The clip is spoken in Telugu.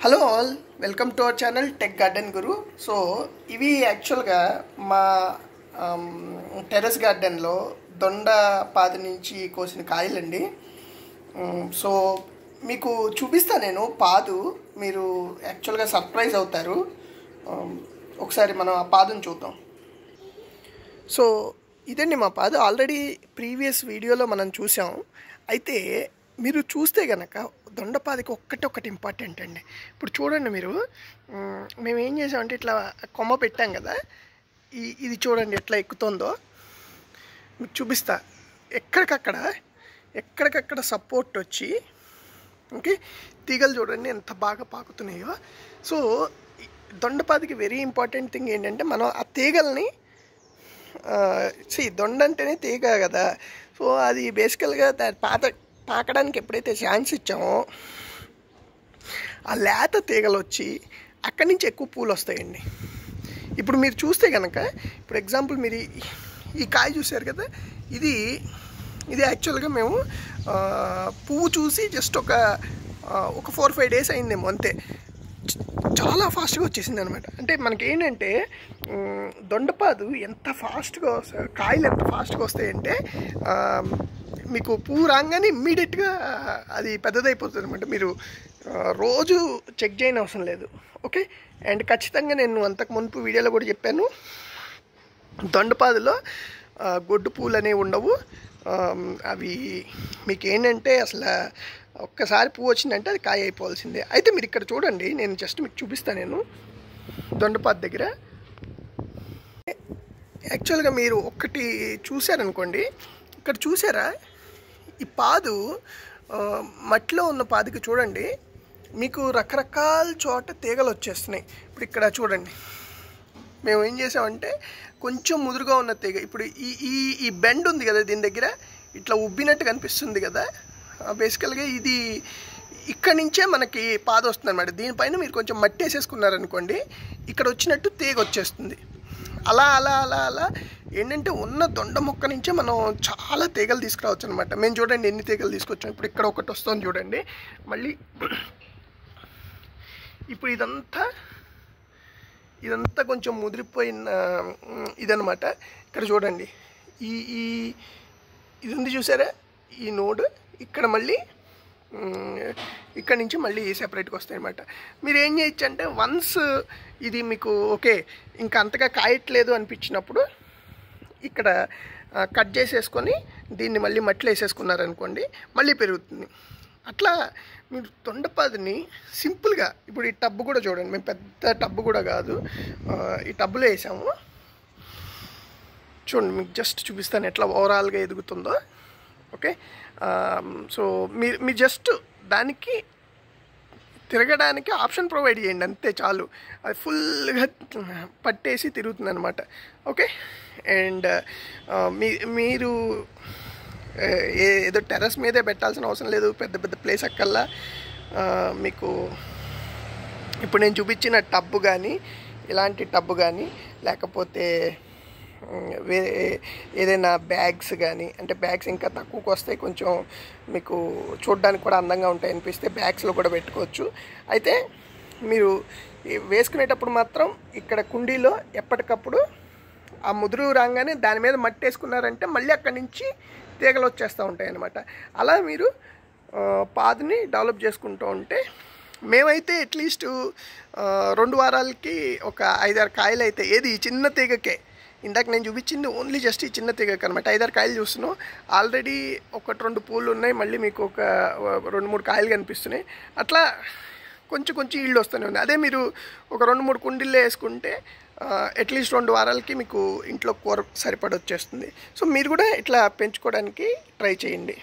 Hello all, welcome to our channel tech garden Guru. So ఇవి యాక్చువల్గా మా టెర్రస్ గార్డెన్లో దొండ పాది నుంచి కోసిన కాయలండి. సో మీకు చూపిస్తా నేను పాదు, మీరు యాక్చువల్గా సర్ప్రైజ్ అవుతారు. ఒకసారి మనం ఆ పాదును చూద్దాం. సో ఇదండి మా పాదు. ఆల్రెడీ ప్రీవియస్ వీడియోలో మనం చూసాం. అయితే మీరు చూస్తే కనుక దొండపాదికి ఒక్కటి ఇంపార్టెంట్ అండి. ఇప్పుడు చూడండి, మీరు మేము ఏం చేసామంటే ఇట్లా కొమ్మ పెట్టాం కదా, ఇది చూడండి ఎట్లా ఎక్కుతుందో. మీకు చూపిస్తా. ఎక్కడికక్కడ సపోర్ట్ వచ్చి ఓకే, తీగలు చూడండి ఎంత బాగా పాకుతున్నాయో. సో దొండపాదికి వెరీ ఇంపార్టెంట్ థింగ్ ఏంటంటే, మనం ఆ తీగల్ని దొండ అంటేనే తీగ కదా. సో అది బేసికల్గా పాకడానికి ఎప్పుడైతే ఛాన్స్ ఇచ్చామో ఆ లేత తీగలు వచ్చి అక్కడి నుంచి ఎక్కువ పూలు వస్తాయండి. ఇప్పుడు మీరు చూస్తే కనుక, ఇప్పుడు ఎగ్జాంపుల్ మీరు ఈ కాయ చూసారు కదా, ఇది యాక్చువల్గా మేము పువ్వు చూసి జస్ట్ ఒక 4-5 days అయిందేమో అంతే. చాలా ఫాస్ట్గా వచ్చేసింది అనమాట. అంటే మనకి ఏంటంటే దొండపాదు ఎంత ఫాస్ట్గా కాయలు ఎంత ఫాస్ట్గా వస్తాయంటే, మీకు పువ్వు రాగానే ఇమ్మీడియట్గా అది పెద్దదైపోతుంది అనమాట. మీరు రోజు చెక్ చేయని అవసరం లేదు. ఓకే, అండ్ ఖచ్చితంగా నేను అంతకు మునుపు వీడియోలో కూడా చెప్పాను, దొండపాదులో గొడ్డు పూలు అనేవి ఉండవు. అవి మీకు ఏంటంటే అసలు ఒక్కసారి పువ్వు వచ్చిందంటే అది కాయ అయిపోవాల్సిందే. అయితే మీరు ఇక్కడ చూడండి, నేను జస్ట్ మీకు చూపిస్తాను. నేను దొండపాదు దగ్గర యాక్చువల్గా మీరు ఒక్కటి చూసారనుకోండి, ఇక్కడ చూసారా, ఈ పాదు మట్టిలో ఉన్న పాదికి చూడండి, మీకు రకరకాల చోట తీగలు వచ్చేస్తున్నాయి. ఇప్పుడు ఇక్కడ చూడండి, మేము ఏం చేసామంటే కొంచెం ముదురుగా ఉన్న తీగ, ఇప్పుడు ఈ బెండ్ ఉంది కదా, దీని దగ్గర ఇట్లా ఉబ్బినట్టు కనిపిస్తుంది కదా, బేసికల్గా ఇది ఇక్కడి నుంచే మనకి పాదు వస్తుంది అనమాట. దీనిపైన మీరు కొంచెం మట్టి వేసేసుకున్నారనుకోండి, ఇక్కడ వచ్చినట్టు తీగ వచ్చేస్తుంది. అలా అలా అలా అలా ఏంటంటే ఉన్న దొండ మొక్క నుంచే మనం చాలా తీగలు తీసుకురావచ్చు అనమాట. మేము చూడండి ఎన్ని తీగలు తీసుకొచ్చాం. ఇప్పుడు ఇక్కడ ఒకటి వస్తుంది చూడండి. మళ్ళీ ఇప్పుడు ఇదంతా కొంచెం ముదిరిపోయిన ఇదనమాట. ఇక్కడ చూడండి, ఇది ఉంది చూసారా, ఈ నోడ్ ఇక్కడ మళ్ళీ ఇక్కడ నుంచి మళ్ళీ సెపరేట్గా వస్తాయి అనమాట. మీరు ఏం చేయొచ్చు అంటే, వన్స్ ఇది మీకు ఓకే ఇంకా అంతగా కాయట్లేదు అనిపించినప్పుడు ఇక్కడ కట్ చేసేసుకొని దీన్ని మళ్ళీ మట్టిలో వేసేసుకున్నారనుకోండి, మళ్ళీ పెరుగుతుంది. అట్లా మీరు దొండపాదిని సింపుల్గా, ఇప్పుడు ఈ టబ్బు కూడా చూడండి, మేము పెద్ద టబ్బు కూడా కాదు, ఈ టబ్బులో వేసాము. చూడండి, మీకు జస్ట్ చూపిస్తాను ఎట్లా ఓవరాల్గా ఎదుగుతుందో. ఓకే, సో మీరు జస్ట్ దానికి తిరగడానికి ఆప్షన్ ప్రొవైడ్ చేయండి, అంతే చాలు. అది ఫుల్గా పట్టేసి తిరుగుతుంది అనమాట. ఓకే, అండ్ మీరు ఏదో టెర్రస్ మీదే పెట్టాల్సిన అవసరం లేదు, పెద్ద పెద్ద ప్లేస్ అక్కల్లా. మీకు ఇప్పుడు నేను చూపించిన టబ్బు కానీ, ఇలాంటి టబ్బు కానీ, లేకపోతే వేరే ఏదైనా బ్యాగ్స్ కానీ, అంటే బ్యాగ్స్ ఇంకా తక్కువకి వస్తాయి, కొంచెం మీకు చూడడానికి కూడా అందంగా ఉంటాయి అనిపిస్తే బ్యాగ్స్లో కూడా పెట్టుకోవచ్చు. అయితే మీరు వేసుకునేటప్పుడు మాత్రం ఇక్కడ కుండీలో ఎప్పటికప్పుడు ఆ ముదురు రాగానే దాని మీద మట్టి వేసుకున్నారంటే మళ్ళీ అక్కడి నుంచి తీగలు వచ్చేస్తూ ఉంటాయి అన్నమాట. అలా మీరు పాదుని డెవలప్ చేసుకుంటూ ఉంటే, మేమైతే అట్లీస్ట్ 2 వారాలకి ఒక 5-6 కాయలు అయితే, ఏది ఈ చిన్న తీగకే, ఇందాక నేను చూపించింది ఓన్లీ జస్ట్ ఈ చిన్న తీగకి అనమాట. 5-6 కాయలు చూస్తున్నాం. ఆల్రెడీ 1-2 పూలు ఉన్నాయి, మళ్ళీ మీకు ఒక 2-3 కాయలు కనిపిస్తున్నాయి. అట్లా కొంచెం ఈల్డ్ వస్తూనే ఉంది. అదే మీరు ఒక 2-3 కుండీల్లో వేసుకుంటే అట్లీస్ట్ 2 వారాలకి మీకు ఇంట్లో కూర సరిపడొచ్చేస్తుంది. సో మీరు కూడా ఇట్లా పెంచుకోవడానికి ట్రై చేయండి.